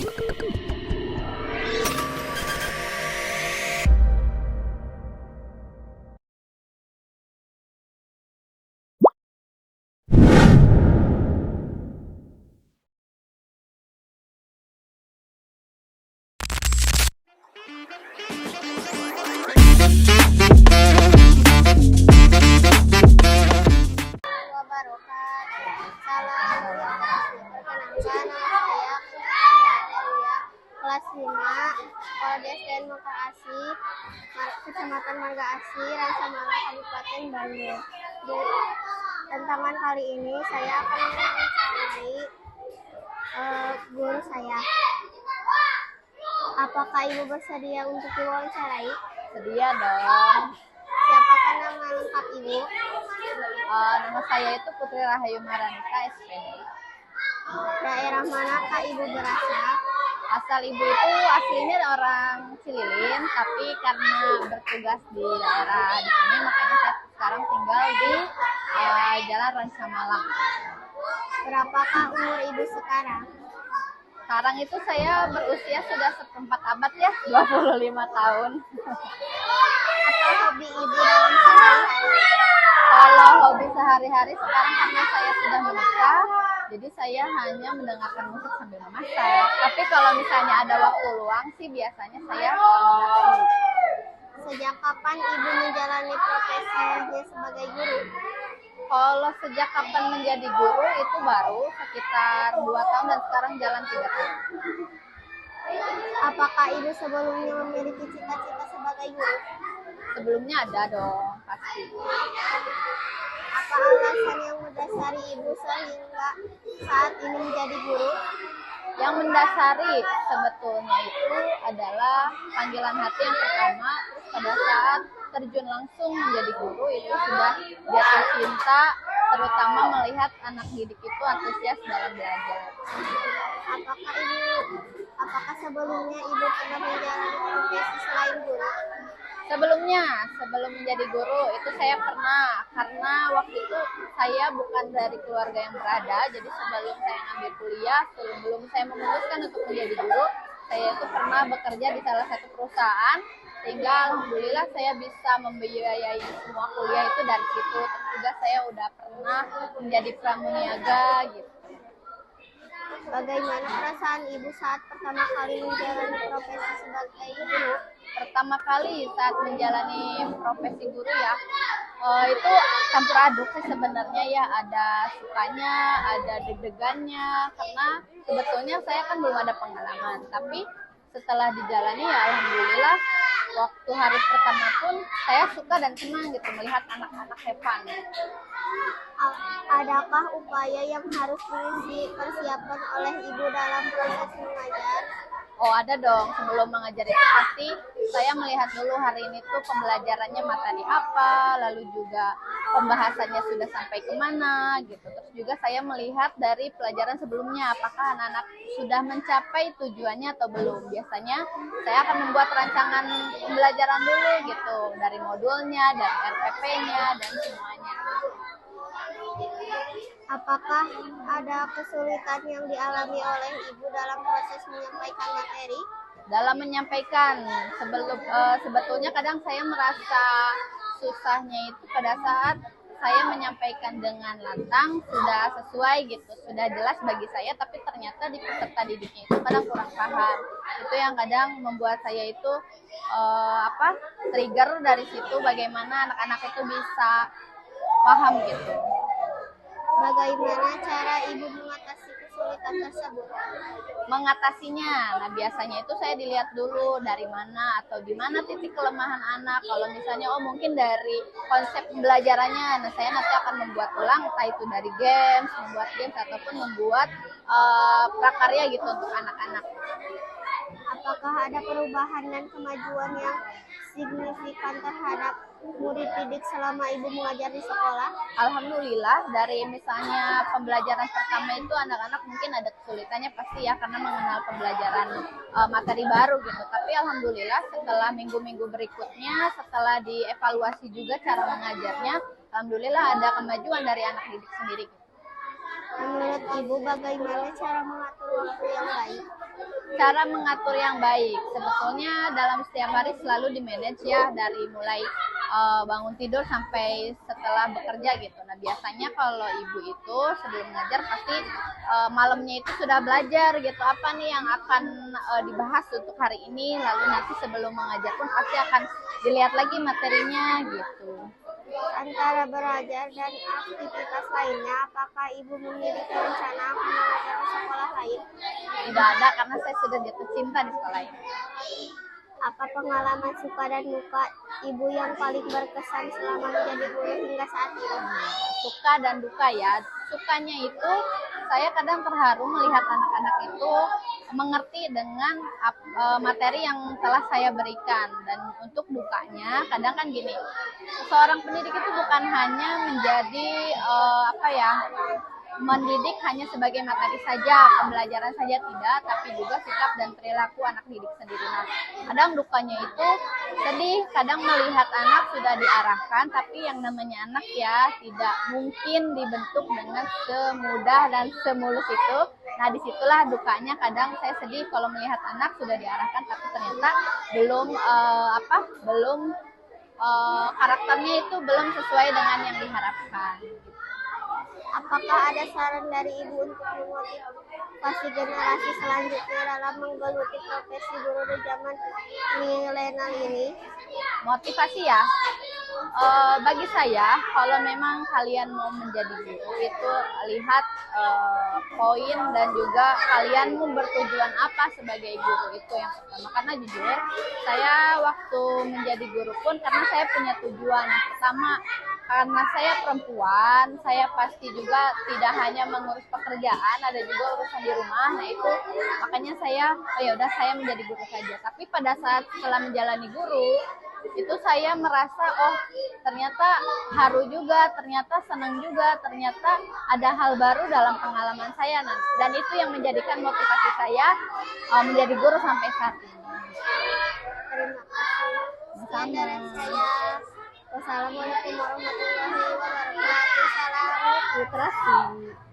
Wabarakatuh. Salam. Perkenalkan nama saya kelas 5 Sekolah SDN Mekar Asih, Kecamatan Marga Asih, Ransamala, Kabupaten Bandung. Di tantangan kali ini saya akan mewawancarai guru saya. Apakah Ibu bersedia untuk diwawancarai? Sedia dong. Siapakah nama lengkap Ibu? Nama saya itu Putri Rahayu Maranita, SPD. Daerah manakah Ibu berasal? Asal ibu itu aslinya orang Cililin, tapi karena bertugas di daerah di sini, makanya saya sekarang tinggal di Jalan Ransamala. Berapakah umur Ibu sekarang? Sekarang itu saya berusia sudah seperempat abad ya, 25 tahun. Atau hobi Ibu dalam sehari-hari? Kalau hobi sehari-hari sekarang karena saya sudah menikah, jadi saya hanya mendengarkan musik sambil memasak. Tapi kalau misalnya ada waktu luang sih biasanya saya memasak. Sejak kapan Ibu menjalani profesinya sebagai guru? Kalau sejak kapan menjadi guru itu baru sekitar 2 tahun dan sekarang jalan 3 tahun. Apakah Ibu sebelumnya memiliki cita-cita sebagai guru? Sebelumnya ada dong, pasti. Apa alasan yang mendasari Ibu sehingga saat ini menjadi guru? Yang mendasari sebetulnya itu adalah panggilan hati yang pertama, terus pada saat terjun langsung menjadi guru itu sudah jatuh cinta, terutama melihat anak didik itu antusias dalam belajar. Apakah sebelumnya Ibu pernah menjalani profesi selain guru? Sebelum menjadi guru itu saya pernah, karena waktu itu saya bukan dari keluarga yang berada, jadi sebelum saya ngambil kuliah, sebelum saya memutuskan untuk menjadi guru, saya itu pernah bekerja di salah satu perusahaan, sehingga alhamdulillah saya bisa membiayai semua kuliah itu dari situ. Terus juga saya udah pernah menjadi pramuniaga gitu. Bagaimana perasaan Ibu saat pertama kali menjalani profesi sebagai guru? Pertama kali saat menjalani profesi guru ya, itu campur aduk sih sebenarnya ya, ada sukanya, ada deg-degannya, karena sebetulnya saya kan belum ada pengalaman, tapi setelah dijalani ya alhamdulillah waktu hari pertama pun saya suka dan senang gitu melihat anak-anak hepan. Adakah upaya yang harus dipersiapkan oleh Ibu dalam proses mengajar? Oh ada dong, sebelum mengajar itu pasti saya melihat dulu hari ini tuh pembelajarannya materi apa, lalu juga pembahasannya sudah sampai kemana gitu. Terus juga saya melihat dari pelajaran sebelumnya, apakah anak-anak sudah mencapai tujuannya atau belum. Biasanya saya akan membuat rancangan pembelajaran dulu gitu, dari modulnya, dari RPP-nya, dan semuanya. Apakah ada kesulitan yang dialami oleh Ibu dalam proses menyampaikan materi? Dalam menyampaikan, sebetulnya kadang saya merasa susahnya itu pada saat saya menyampaikan dengan lantang, sudah sesuai gitu, sudah jelas bagi saya, tapi ternyata di peserta didiknya itu kadang kurang paham. Itu yang kadang membuat saya itu trigger dari situ, bagaimana anak-anak itu bisa paham gitu. Bagaimana cara Ibu mengatasi kesulitan tersebut? Mengatasinya, nah biasanya itu saya dilihat dulu dari mana atau di mana titik kelemahan anak. Kalau misalnya mungkin dari konsep pembelajarannya, nah saya nanti akan membuat ulang, entah itu dari membuat games ataupun membuat prakarya gitu untuk anak-anak. Apakah ada perubahan dan kemajuan yang signifikan terhadap murid didik selama Ibu mengajar di sekolah? Alhamdulillah, dari misalnya pembelajaran pertama itu anak-anak mungkin ada kesulitannya pasti ya, karena mengenal pembelajaran materi baru gitu. Tapi alhamdulillah setelah minggu-minggu berikutnya, setelah dievaluasi juga cara mengajarnya, alhamdulillah ada kemajuan dari anak didik sendiri. Menurut Ibu, bagaimana cara mengatur waktu yang baik? cara mengatur yang baik. Sebetulnya dalam setiap hari selalu di-manage ya, dari mulai bangun tidur sampai setelah bekerja gitu. Nah, biasanya kalau ibu itu sebelum mengajar pasti malamnya itu sudah belajar gitu, apa nih yang akan dibahas untuk hari ini, lalu nanti sebelum mengajar pun pasti akan dilihat lagi materinya gitu. Antara belajar dan aktivitas lainnya, apakah ibu memiliki rencana mengajar di sekolah lain? Tidak ada, karena saya sudah jatuh cinta di sekolah ini. Apa pengalaman suka dan duka ibu yang paling berkesan selama menjadi guru hingga saat ini? Suka dan duka ya. Sukanya itu saya kadang terharu melihat anak-anak itu mengerti dengan materi yang telah saya berikan. Dan untuk dukanya kadang kan gini, seorang pendidik itu bukan hanya menjadi mendidik hanya sebagai materi saja, pembelajaran saja tidak, tapi juga sikap dan perilaku anak didik sendiri. Nah, kadang dukanya itu sedih, kadang melihat anak sudah diarahkan, tapi yang namanya anak ya tidak mungkin dibentuk dengan semudah dan semulus itu. Nah, disitulah dukanya, kadang saya sedih kalau melihat anak sudah diarahkan, tapi ternyata belum karakternya itu belum sesuai dengan yang diharapkan. Apakah ada saran dari ibu untuk memotivasi generasi selanjutnya dalam menggeluti profesi guru di zaman milenial ini? Motivasi ya, bagi saya kalau memang kalian mau menjadi guru itu lihat poin dan juga kalian mau bertujuan apa sebagai guru, itu yang pertama. Karena jujur saya waktu menjadi guru pun karena saya punya tujuan. Yang pertama, karena saya perempuan, saya pasti juga tidak hanya mengurus pekerjaan, ada juga urusan di rumah. Nah itu makanya saya saya menjadi guru saja. Tapi pada saat setelah menjalani guru itu saya merasa ternyata haru juga, ternyata senang juga, ternyata ada hal baru dalam pengalaman saya. Dan itu yang menjadikan motivasi saya menjadi guru sampai saat ini. Terima kasih. Sekian dari saya. Wassalamualaikum warahmatullahi wabarakatuh. Salam Terima kasih.